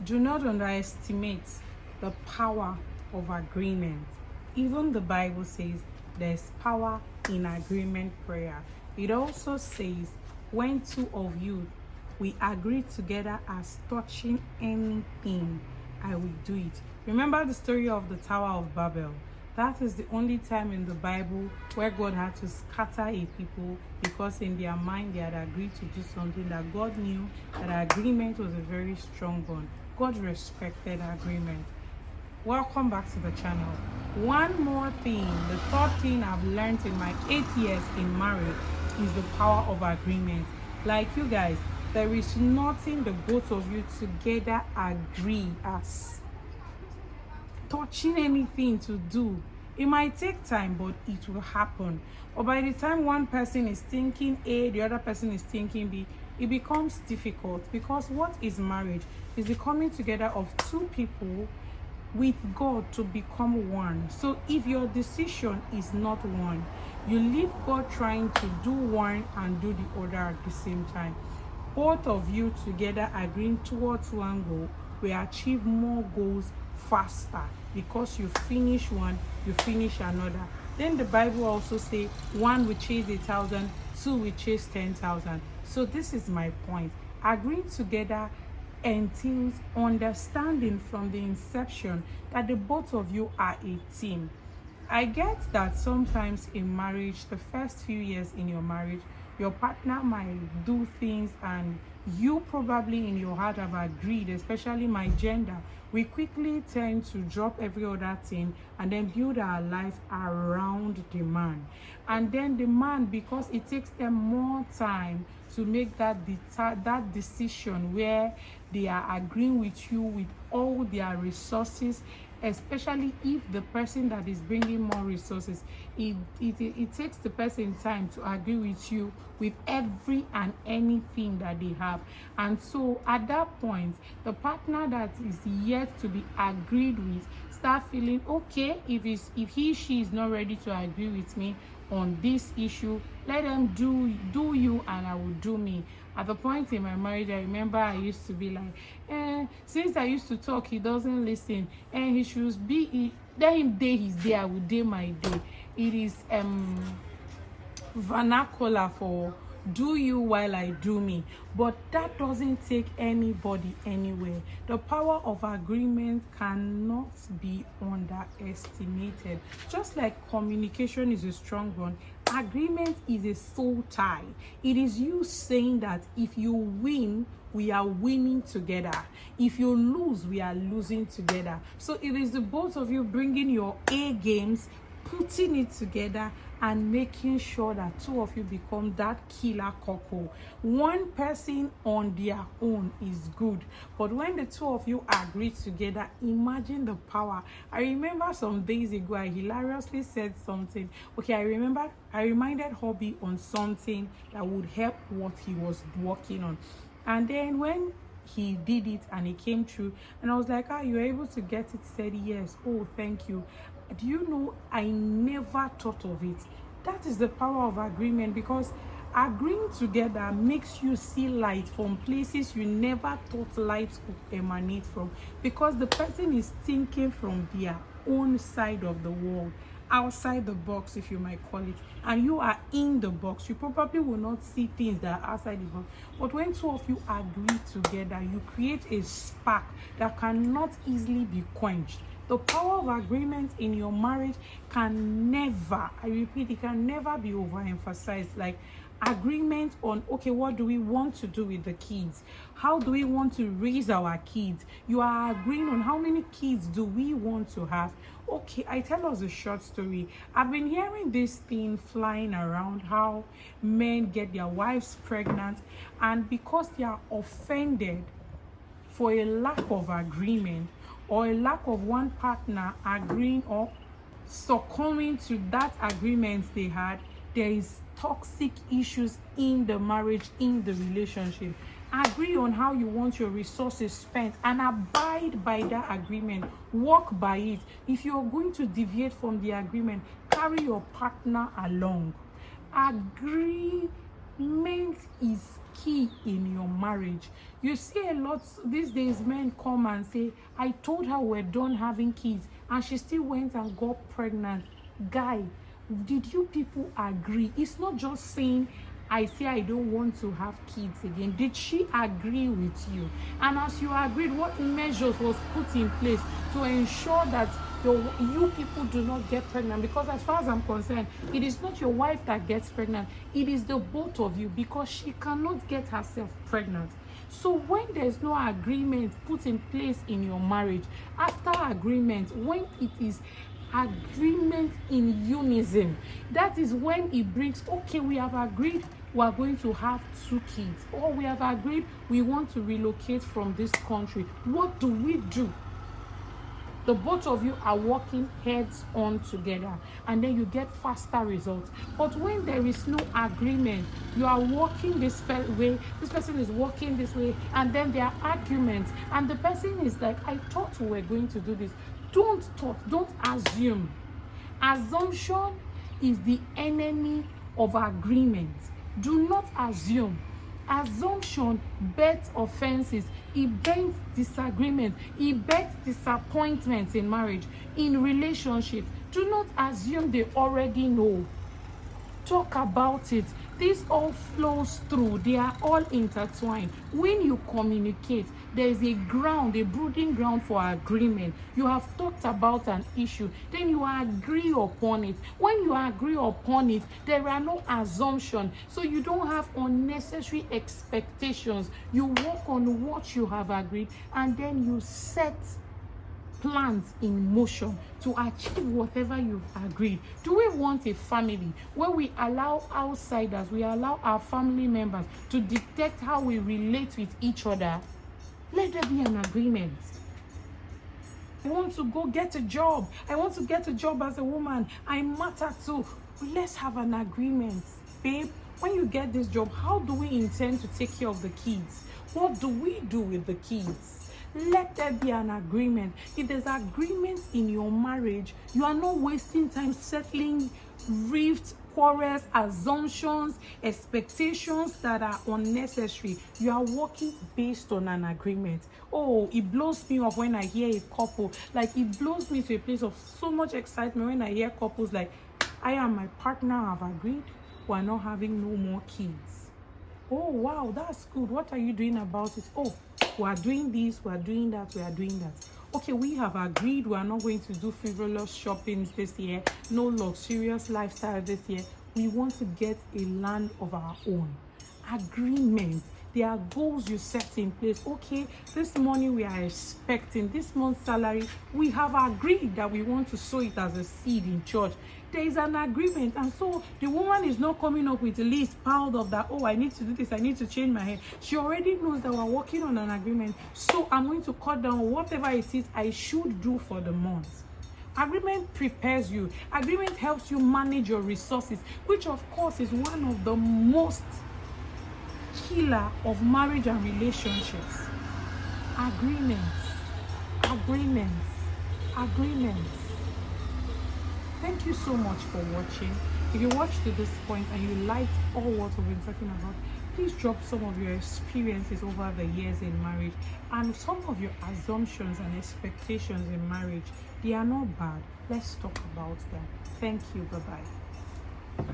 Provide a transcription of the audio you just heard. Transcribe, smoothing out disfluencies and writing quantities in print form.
Do not underestimate the power of agreement. Even the Bible says there's power in agreement prayer. It also says when two of you we agree together as touching anything, I will do it. Remember the story of the Tower of Babel? That is the only time in the Bible where God had to scatter a people because in their mind they had agreed to do something that God knew that agreement was a very strong one. God respected agreement. Welcome back to the channel. One more thing, the third thing I've learned in my 8 years in marriage is the power of agreement. Like you guys, there is nothing the both of you together agree as touching anything to do. It might take time, but it will happen. But by the time one person is thinking A, the other person is thinking B, it becomes difficult, because what is marriage? Is the coming together of two people with God to become one. So if your decision is not one, you leave God trying to do one and do the other at the same time. Both of you together agreeing towards one goal will achieve more goals faster, because you finish one, you finish another. Then the Bible also say one will chase 1,000, two will chase 10,000. So this is my point. Agreeing together entails understanding from the inception that the both of you are a team. I get that sometimes in marriage, the first few years in your marriage, your partner might do things and you probably in your heart have agreed, especially my gender, we quickly tend to drop every other thing and then build our life around the man. And then the man, because it takes them more time to make that decision where they are agreeing with you with all their resources, especially if the person that is bringing more resources, it takes the person time to agree with you with every and anything that they have. And so at that point, the partner that is yet to be agreed with start feeling okay. If she is not ready to agree with me on this issue, let them do you and I will do me. At the point in my marriage, I remember I used to be like, since I used to talk, he doesn't listen, and he should be, let him day his day, I will day my day. It is vernacular for do you while I do me, but that doesn't take anybody anywhere. The power of agreement cannot be underestimated. Just like communication is a strong one, agreement is a soul tie. It is you saying that if you win, we are winning together. If you lose, we are losing together. So it is the both of you bringing your A games, putting it together and making sure that two of you become that killer couple. One person on their own is good, but when the two of you agree together, imagine the power. I remember some days ago I hilariously said something. Okay, I reminded Hobby on something that would help what he was working on, and then when he did it and it came true, and I was like, you were able to get it? Said yes. Oh, thank you. Do you know, I never thought of it. That is the power of agreement, because agreeing together makes you see light from places you never thought light could emanate from, because the person is thinking from their own side of the world, outside the box, if you might call it, and you are in the box. You probably will not see things that are outside the box, but when two of you agree together, you create a spark that cannot easily be quenched. The power of agreement in your marriage can never, I repeat, it can never be overemphasized. Like agreement on, okay, what do we want to do with the kids? How do we want to raise our kids? You are agreeing on how many kids do we want to have. Okay, I tell us a short story. I've been hearing this thing flying around, how men get their wives pregnant, and because they are offended for a lack of agreement, or a lack of one partner agreeing or succumbing to that agreement they had, there is toxic issues in the marriage, in the relationship. Agree on how you want your resources spent and abide by that agreement. Work by it. If you're going to deviate from the agreement, carry your partner along. Agreement is key in your marriage. You see a lot these days, men come and say, I told her we're done having kids and she still went and got pregnant. Guy, did you people agree? It's not just saying I say I don't want to have kids again. Did she agree with you? And as you agreed, what measures was put in place to ensure that you people do not get pregnant? Because as far as I'm concerned, it is not your wife that gets pregnant, it is the both of you, because she cannot get herself pregnant. So when there's no agreement put in place in your marriage, after agreement, when it is agreement in unison, that is when it brings, okay, we have agreed we are going to have 2 kids, or we have agreed we want to relocate from this country. What do we do? The both of you are working heads on together, and then you get faster results. But when there is no agreement, you are working this way, this person is working this way, and then there are arguments, and the person is like, I thought we were going to do this. Don't assume. Assumption is the enemy of agreement. Do not assume. Assumption bets offenses, it bets disagreement, it bets disappointments in marriage, in relationships. Do not assume they already know. Talk about it. This all flows through. They are all intertwined. When you communicate, there is a ground, a brooding ground for agreement. You have talked about an issue, then you agree upon it. When you agree upon it, there are no assumptions, so you don't have unnecessary expectations. You work on what you have agreed, and then you set plans in motion to achieve whatever you've agreed. Do we want a family where we allow outsiders, we allow our family members to detect how we relate with each other? Let there be an agreement. I want to go get a job. I want to get a job as a woman. I matter too. Let's have an agreement. Babe, when you get this job, how do we intend to take care of the kids? What do we do with the kids? Let there be an agreement. If there's agreement in your marriage, you are not wasting time settling rifts, quarrels, assumptions, expectations that are unnecessary. You are working based on an agreement. Oh, it blows me up when I hear a couple, like it blows me to a place of so much excitement when I hear couples like, I and my partner have agreed we're not having no more kids. Oh wow, that's good. What are you doing about it? Oh, we are doing this, we are doing that, we are doing that. Okay, we have agreed we are not going to do frivolous shoppings this year, no luxurious lifestyle this year. We want to get a land of our own. Agreement. There are goals you set in place. Okay, this money we are expecting, this month's salary, we have agreed that we want to sow it as a seed in church. There is an agreement, and so the woman is not coming up with a list piled up that, oh, I need to do this, I need to change my hair. She already knows that we're working on an agreement, so I'm going to cut down whatever it is I should do for the month. Agreement prepares you. Agreement helps you manage your resources, which of course is one of the most killer of marriage and relationships. Agreements. Thank you so much for watching. If you watched to this point and you liked all what we've been talking about, please drop some of your experiences over the years in marriage and some of your assumptions and expectations in marriage. They are not bad. Let's talk about them. Thank you. Bye-bye.